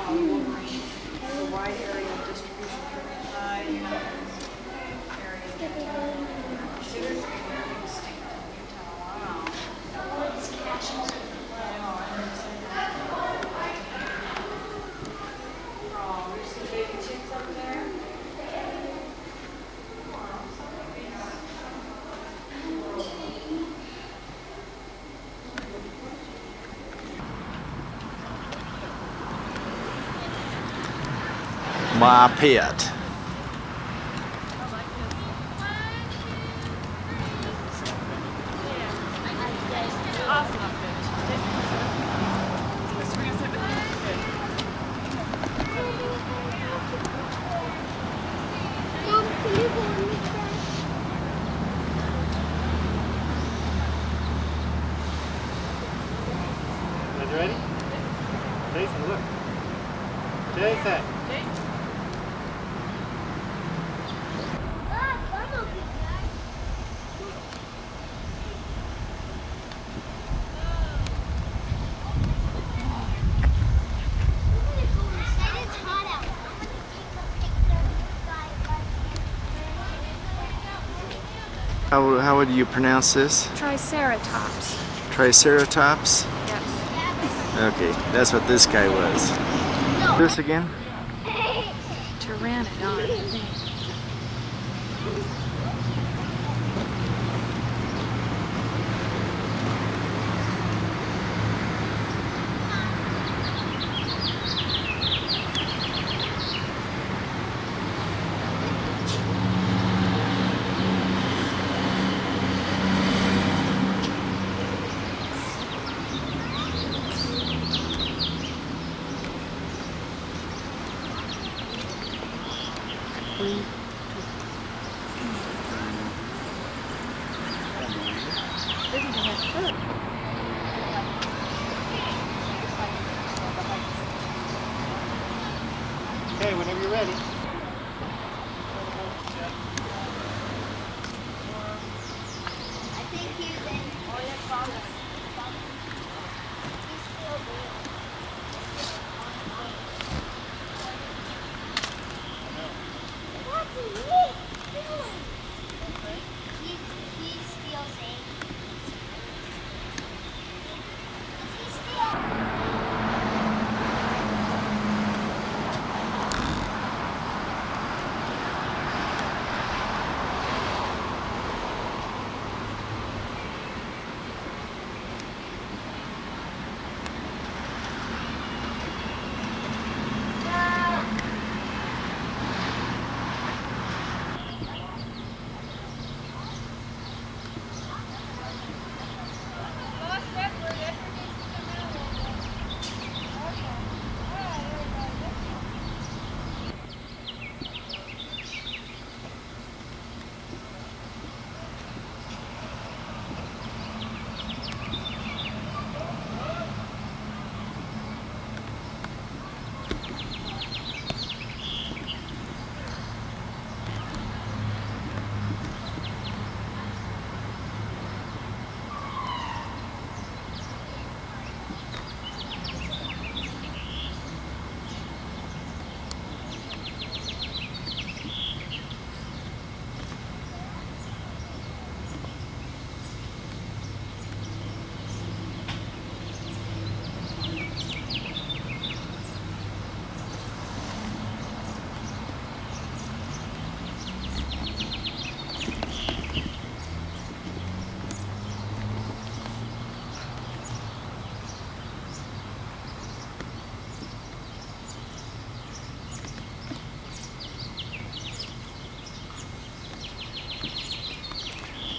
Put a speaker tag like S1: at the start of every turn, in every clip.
S1: The wide area of distribution for the area. Considered to be very distinct in Utah. Wow. Oh, there's some baby chicks up there.
S2: My pet.
S3: You guys ready? Jason, look. Jason.
S2: How would you pronounce this?
S4: Triceratops.
S2: Triceratops?
S4: Yes.
S2: Okay, that's what this guy was. This again?
S4: Pteranodon, I think.
S3: Okay, whenever you're ready.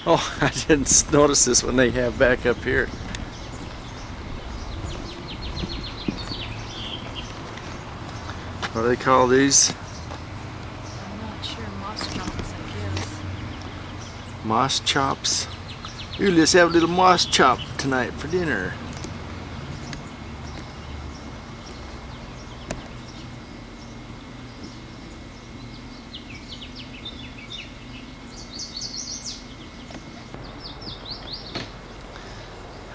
S2: Oh, I didn't notice this one they have back up here. What do they call these?
S4: I'm not sure. Moss chops, I guess.
S2: Moss chops. Ooh, let's have a little moss chop tonight for dinner.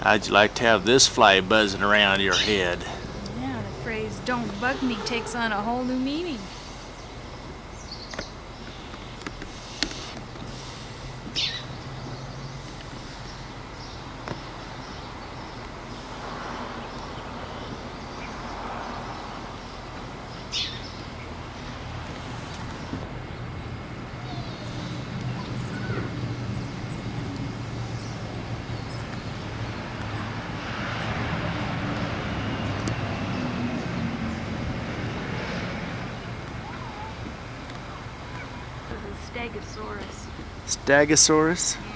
S2: How'd you like to have this fly buzzing around your head?
S4: Yeah, the phrase "Don't bug me" takes on a whole new meaning. Stegosaurus.
S2: Stegosaurus?
S4: Yeah.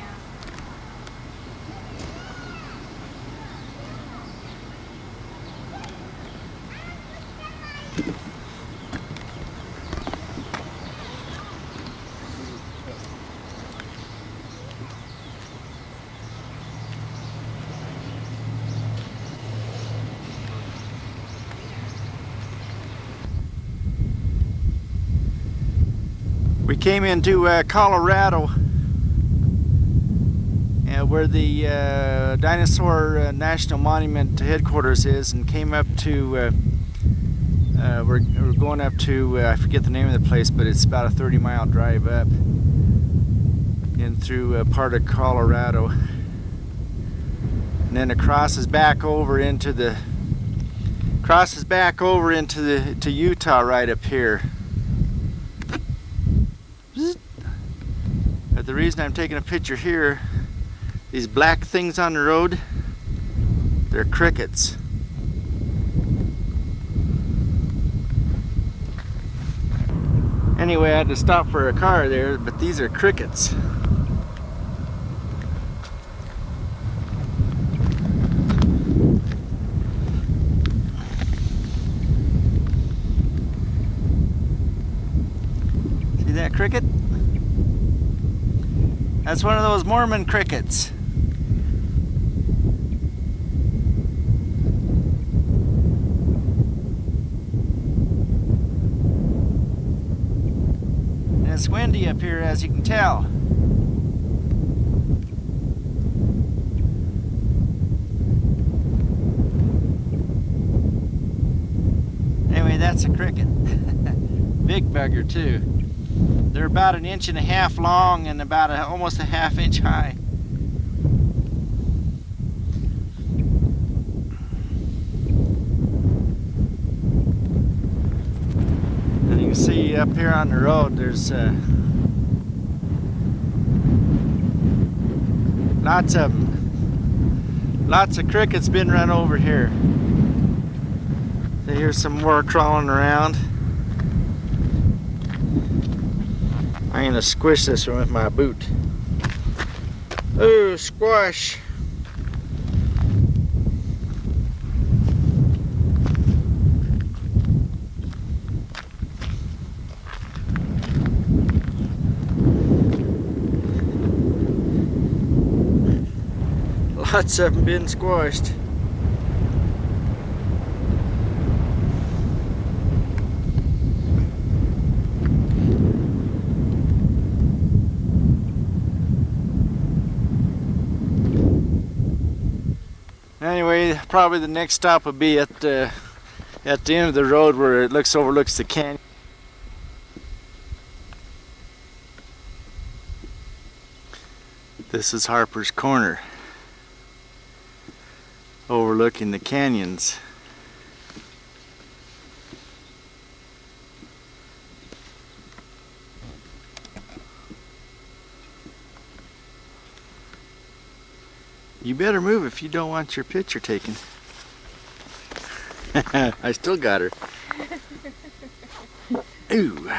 S2: We came into Colorado, where the Dinosaur National Monument headquarters is, and came up to, we're going up to, I forget the name of the place, but it's about a 30-mile drive up in through part of Colorado. And then it crosses back over into to Utah right up here. But the reason I'm taking a picture here, these black things on the road, they're crickets. Anyway, I had to stop for a car there, but these are crickets. See that cricket? That's one of those Mormon crickets. And it's windy up here, as you can tell. Anyway, that's a cricket. Big bugger too. They're about 1.5 inches long and about almost a 1/2 inch high. And you can see up here on the road, there's lots of them. Lots of crickets been run over here. So here's some more crawling around. I'm gonna squish this one with my boot. Oh, squash. Lots of them been squashed. Anyway, probably the next stop would be at the end of the road where it overlooks the canyon. This is Harper's Corner, overlooking the canyons. You better move if you don't want your picture taken. I still got her. Ooh.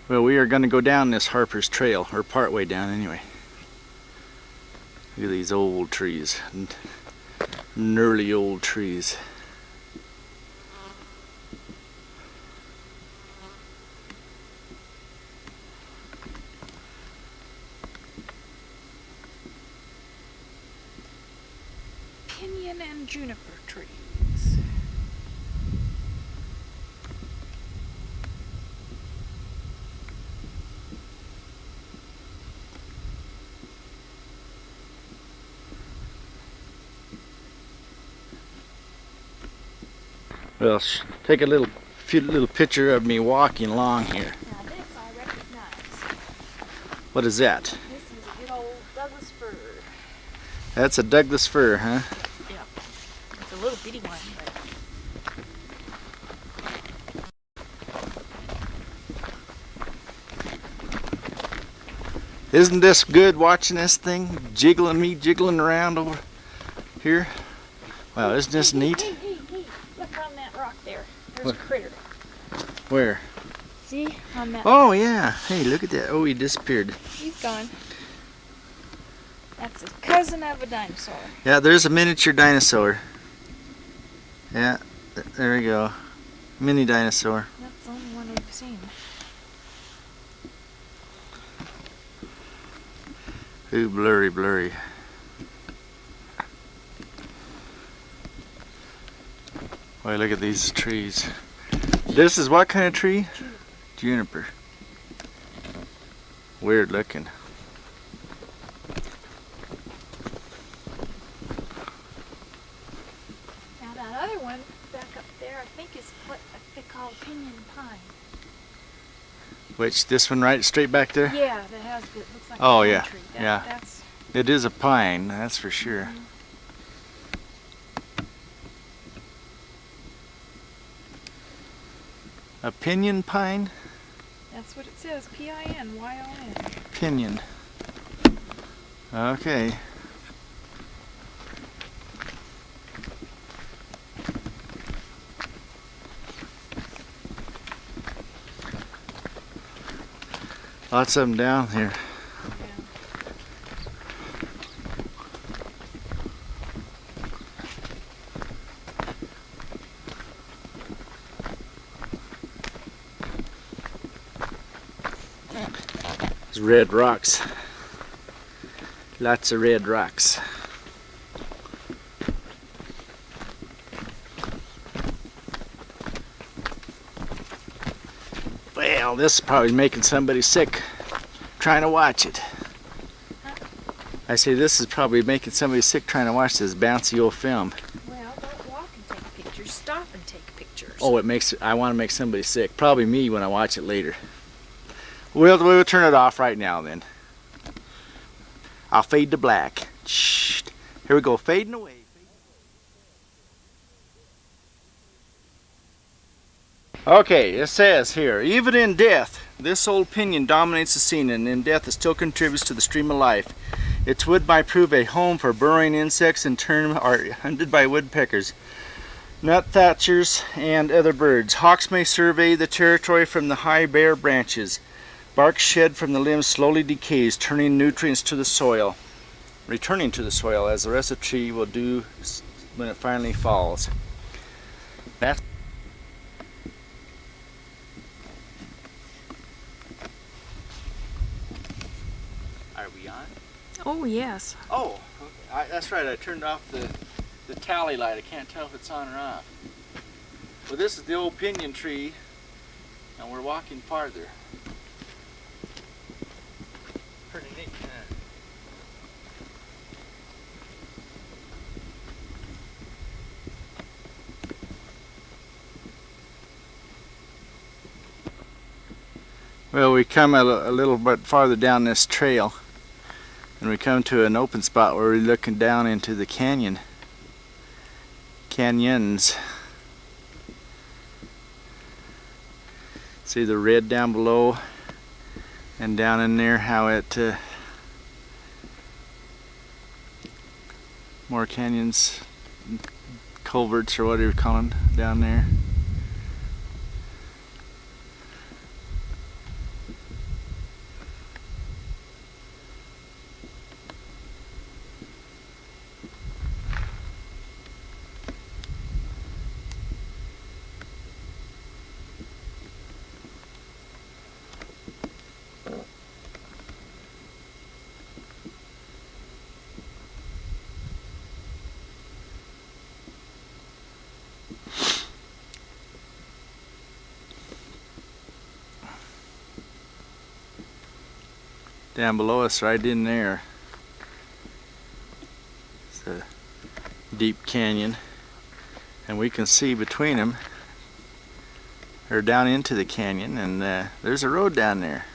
S2: Well, we are going to go down this Harper's Trail, or part way down anyway. Look at these old trees, gnarly old trees.
S4: Pinyon and juniper trees.
S2: Well, take a little picture of me walking along here.
S4: Now this I recognize.
S2: What is that?
S4: This is a good old Douglas fir.
S2: That's a Douglas fir, huh?
S4: Yeah. It's a little bitty one, but
S2: Isn't this good watching this thing jiggling around over here? Wow, isn't this neat?
S4: Hey, look on that rock there. There's a critter.
S2: Where?
S4: See? On that.
S2: Oh yeah. Hey, look at that. Oh, he disappeared.
S4: He's gone. That's a cousin of a dinosaur.
S2: Yeah, there's a miniature dinosaur. Yeah, there we go. Mini dinosaur.
S4: That's the only one we've seen.
S2: Ooh, blurry. Boy, look at these trees. This is what kind of tree? Juniper. Weird looking.
S4: Now that other one back up there, I think is what they call pinyon pine.
S2: Which, this one right straight back there?
S4: Yeah, that has it looks like
S2: Oh,
S4: a pine
S2: yeah,
S4: tree.
S2: yeah.
S4: That's
S2: It is a pine, that's for sure. A pinyon pine?
S4: that's what it says. P-I-N-Y-O-N.
S2: Pinyon. Okay. Lots of them down here. There's red rocks. Lots of red rocks. Well, this is probably making somebody sick trying to watch it. I say this is probably making somebody sick trying to watch this bouncy old film.
S4: Well, don't walk and take pictures. Stop and take pictures.
S2: Oh, I want to make somebody sick. Probably me when I watch it later. We'll turn it off right now then. I'll fade to black. Shh. Here we go, fading away. Okay, it says here, even in death, this old pinyon dominates the scene, and in death it still contributes to the stream of life. Its wood might prove a home for burrowing insects, in turn are hunted by woodpeckers, nut thatchers, and other birds. Hawks may survey the territory from the high bare branches. Bark shed from the limbs slowly decays, turning nutrients to the soil, returning to the soil as the rest of the tree will do when it finally falls. That's Are we on?
S4: Oh, yes.
S2: Oh, okay. That's right. I turned off the tally light. I can't tell if it's on or off. Well, this is the old pinyon tree, and we're walking farther. Pretty neat, huh? Well, we come a little bit farther down this trail, and we come to an open spot where we're looking down into the canyons. See the red down below, and down in there how it more canyons, culverts or whatever you call them down there. down below us, right in there. It's a deep canyon, and we can see between them, or down into the canyon, and there's a road down there.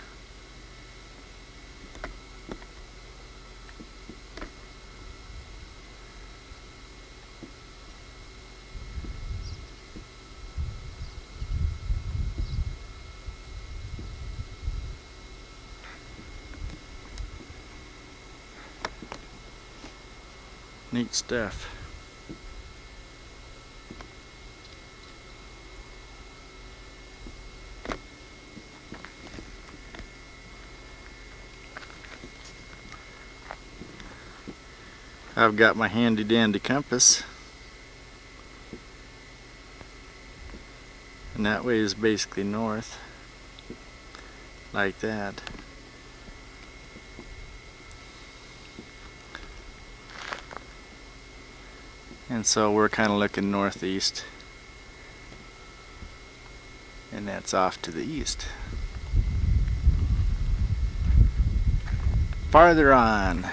S2: Neat stuff. I've got my handy dandy compass, and that way is basically north, like that. And so we're kind of looking northeast, and that's off to the east. Farther on,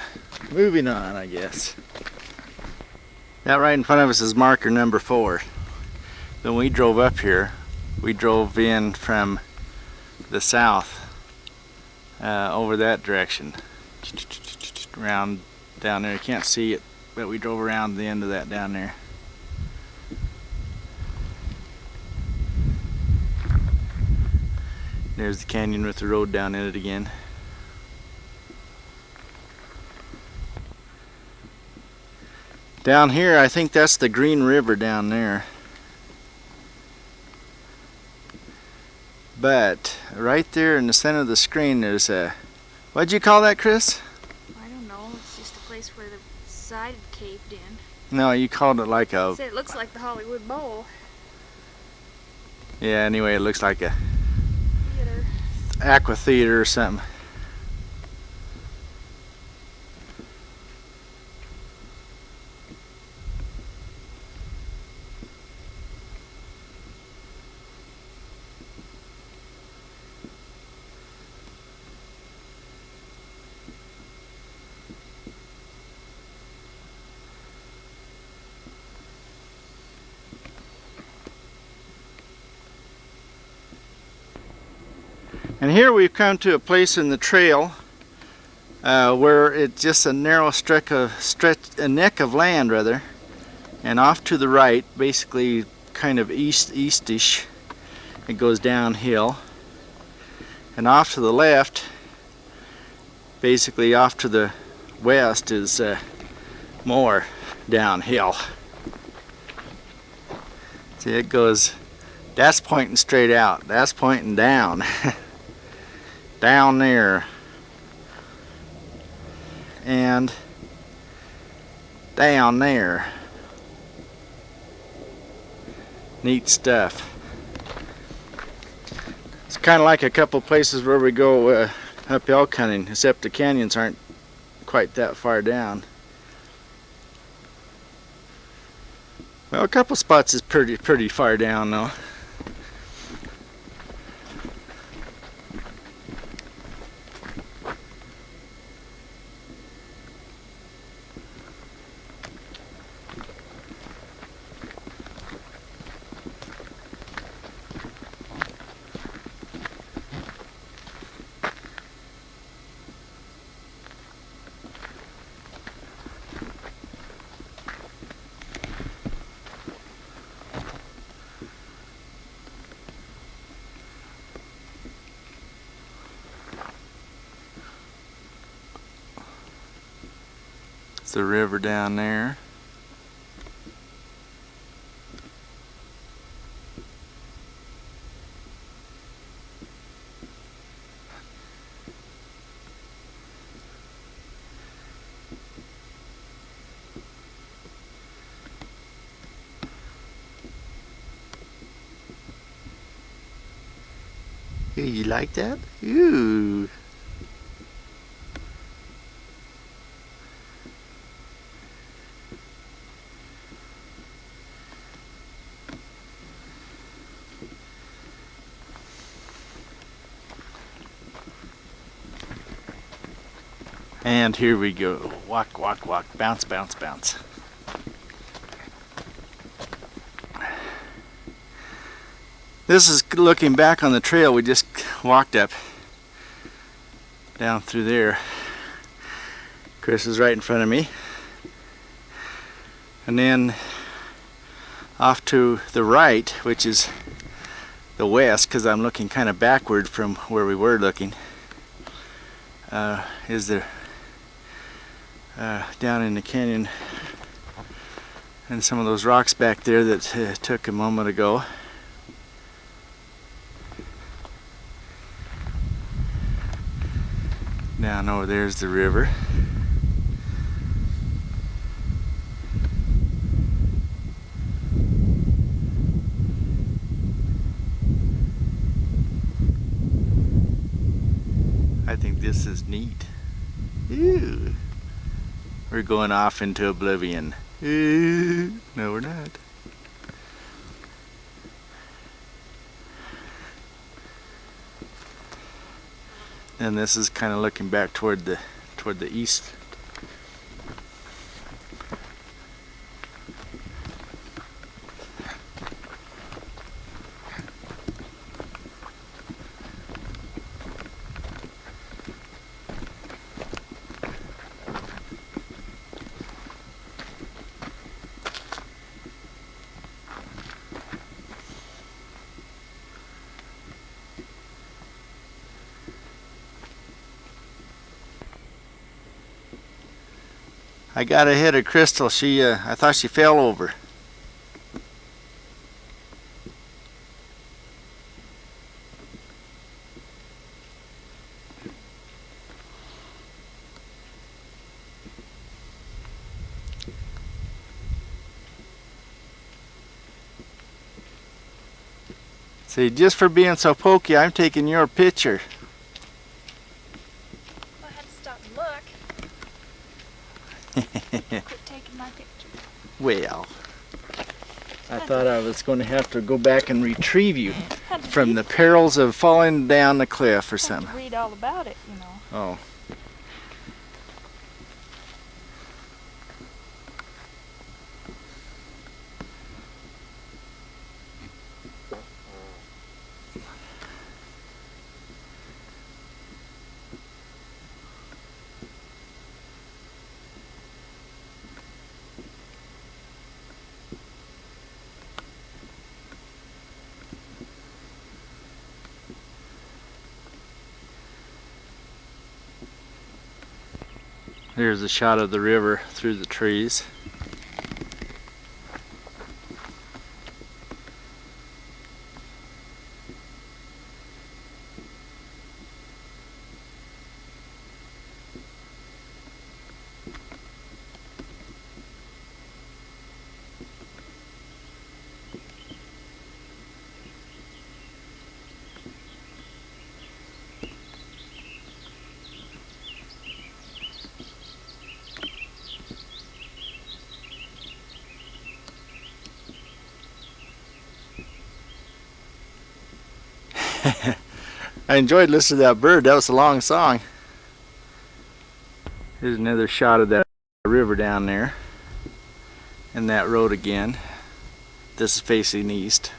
S2: moving on, I guess. That right in front of us is marker number 4. When we drove up here, we drove in from the south over that direction, around down there. You can't see it, but we drove around the end of that down there. There's the canyon with the road down in it again. Down here, I think that's the Green River down there. But right there in the center of the screen, there's a, what'd you call that, Chris?
S4: I don't know. It's just a place where the side had caved in.
S2: No, you called it like a...
S4: It looks like the Hollywood Bowl.
S2: Yeah, anyway, it looks like a
S4: Theater.
S2: aqua theater or something. And here we've come to a place in the trail where it's just a narrow a neck of land rather, and off to the right, basically kind of eastish, it goes downhill, and off to the left, basically off to the west, is more downhill. See, it goes, that's pointing straight out, that's pointing down. Down there, and down there. Neat stuff. It's kind of like a couple places where we go up elk hunting, except the canyons aren't quite that far down. Well, a couple spots is pretty far down though. It's the river down there. Hey, you like that? Ooh. And here we go. Walk, walk, walk. Bounce, bounce, bounce. This is looking back on the trail we just walked up. Down through there. Chris is right in front of me. And then off to the right, which is the west, because I'm looking kind of backward from where we were looking, is the down in the canyon, and some of those rocks back there that took a moment ago. Down over there's the river. I think this is neat. Ew. We're going off into oblivion. Ew. No, we're not. And this is kind of looking back toward the east. I got ahead of Crystal. I thought she fell over. See, just for being so pokey, I'm taking your picture.
S4: I had to stop and look. Quit taking my picture.
S2: Well, I thought I was going to have to go back and retrieve you from the perils of falling down the cliff or
S4: I had
S2: something.
S4: to read all about it, you know.
S2: Oh. There's a shot of the river through the trees. I enjoyed listening to that bird. That was a long song. Here's another shot of that river down there. And that road again. This is facing east.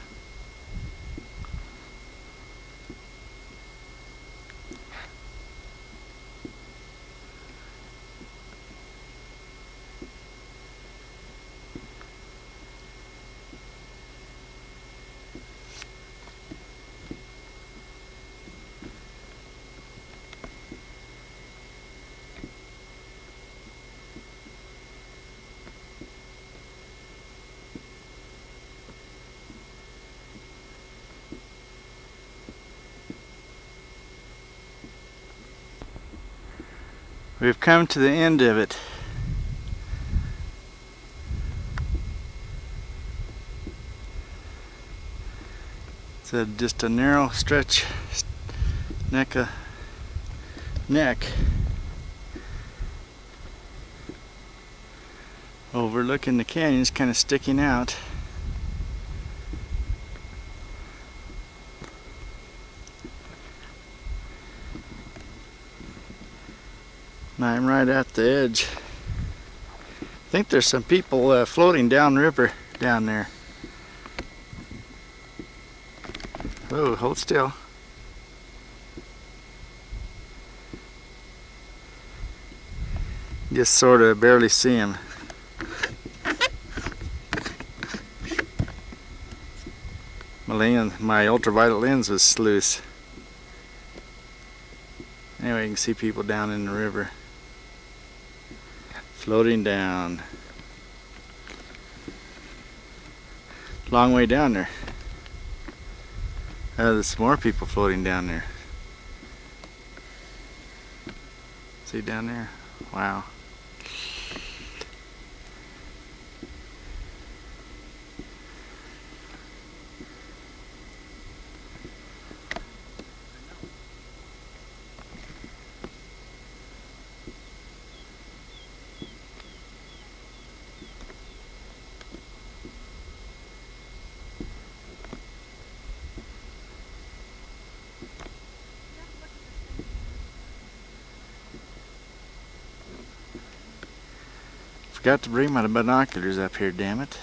S2: We've come to the end of it. It's just a narrow stretch neck overlooking the canyon. It's kind of sticking out. I'm right at the edge. I think there's some people floating downriver down there. Oh, hold still. Just sort of barely see him. My ultraviolet lens was loose. Anyway, you can see people down in the river. Floating down. Long way down there. There's more people floating down there. See down there? Wow. Forgot to bring my binoculars up here, damn it.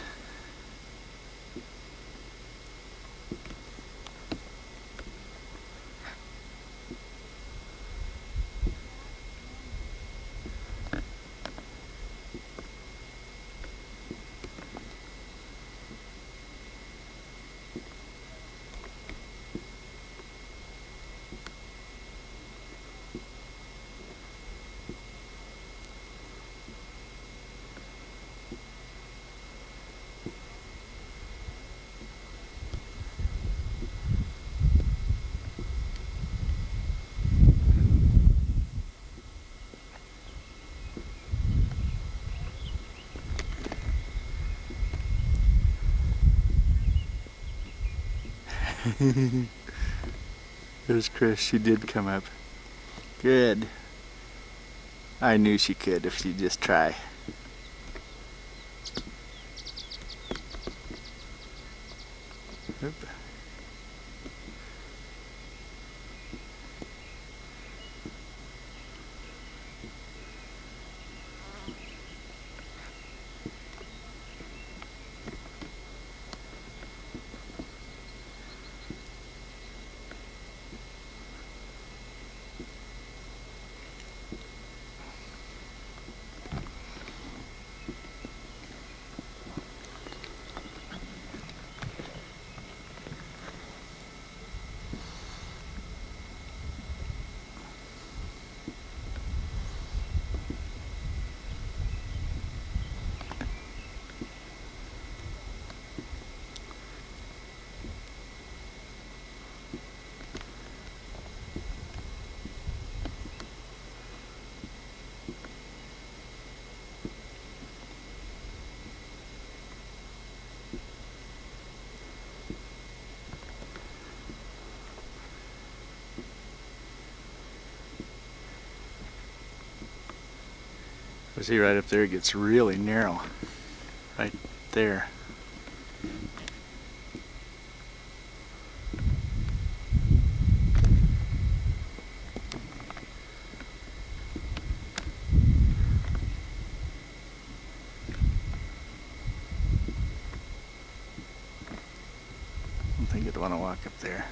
S2: There's Chris, she did come up. Good. I knew she could if she'd just try. Oop. See, right up there it gets really narrow. Right there. I don't think you'd want to walk up there.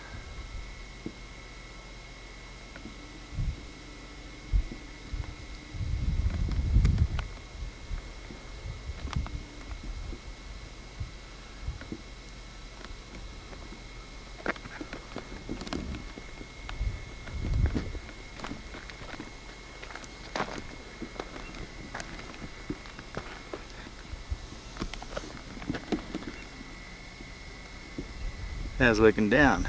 S2: I was looking down.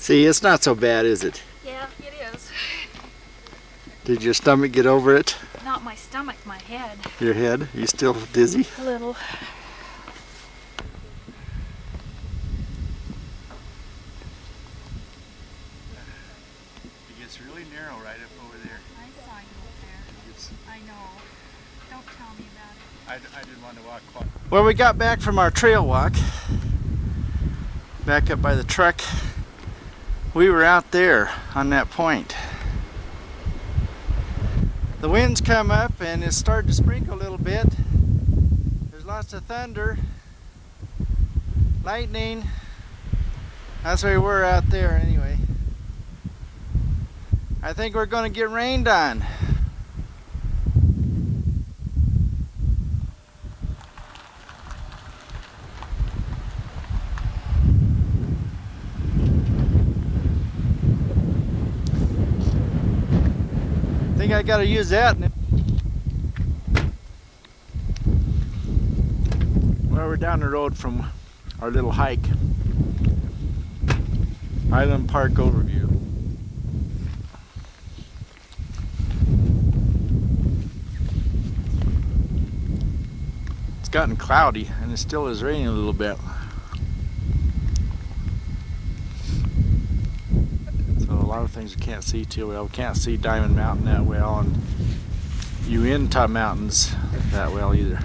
S2: See, it's not so bad, is it?
S4: Yeah, it is.
S2: Did your stomach get over it?
S4: Not my stomach, my head.
S2: Your head? You still dizzy?
S4: A little.
S2: It gets really narrow right up over there.
S4: I saw you up there. I know. Don't tell me about it.
S2: I didn't want to walk quite. Well, we got back from our trail walk. Back up by the truck. We were out there on that point. The wind's come up and it's started to sprinkle a little bit. There's lots of thunder, lightning. That's where we were out there anyway. I think we're going to get rained on. I think I got to use that. Well, we're down the road from our little hike. Island Park overview. It's gotten cloudy and it still is raining a little bit. A lot of things we can't see too well. We can't see Diamond Mountain that well, and Uinta Mountains that well either.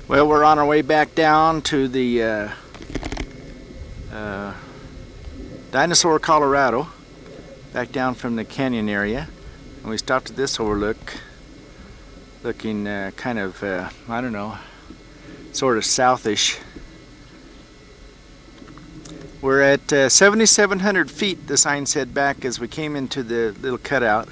S2: Well, we're on our way back down to the Dinosaur, Colorado, back down from the canyon area, and we stopped at this overlook. Looking kind of, I don't know, sort of southish. We're at 7,700 feet, the sign said back as we came into the little cutout.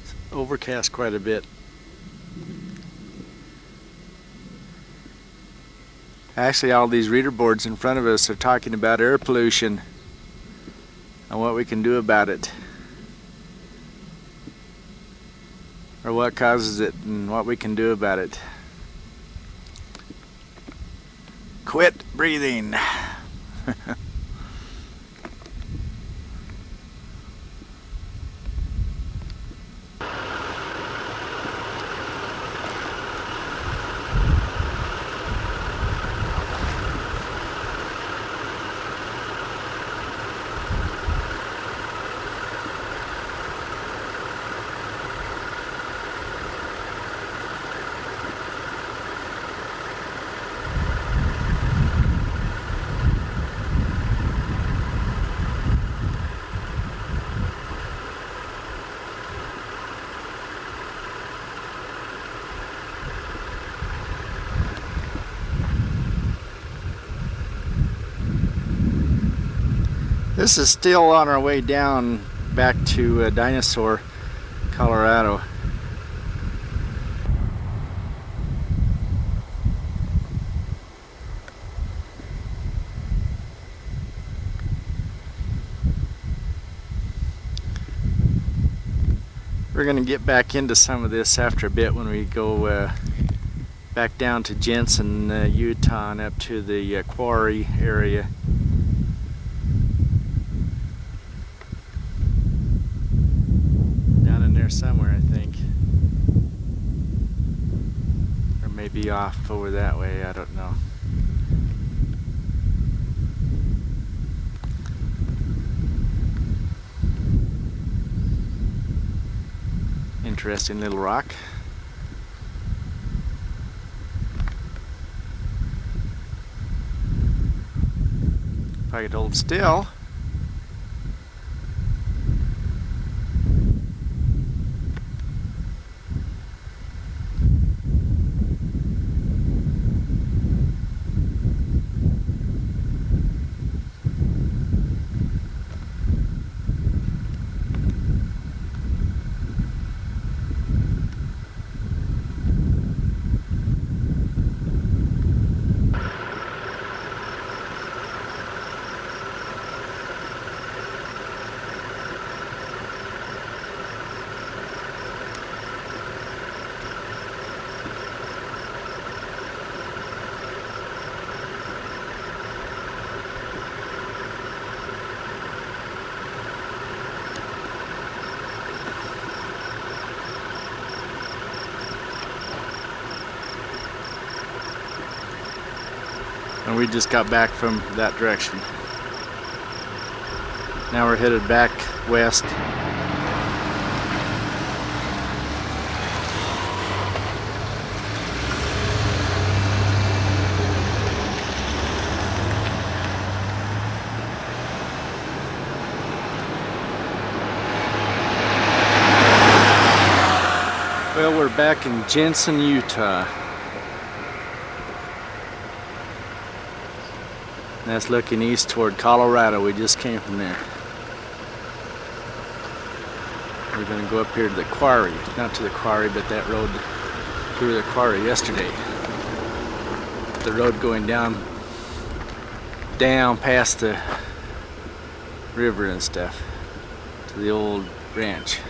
S2: It's overcast quite a bit. Actually, all these reader boards in front of us are talking about air pollution and what we can do about it, or what causes it and what we can do about it. Quit breathing. This is still on our way down back to Dinosaur, Colorado. We're going to get back into some of this after a bit when we go back down to Jensen, Utah, and up to the quarry area. Somewhere, I think, or maybe off over that way, I don't know. Interesting little rock. If I could hold still. and we just got back from that direction. Now we're headed back west. Well, we're back in Jensen, Utah. That's looking east toward Colorado. We just came from there. We're going to go up here to the quarry. Not to the quarry, but that road through the quarry yesterday. The road going down past the river and stuff to the old ranch.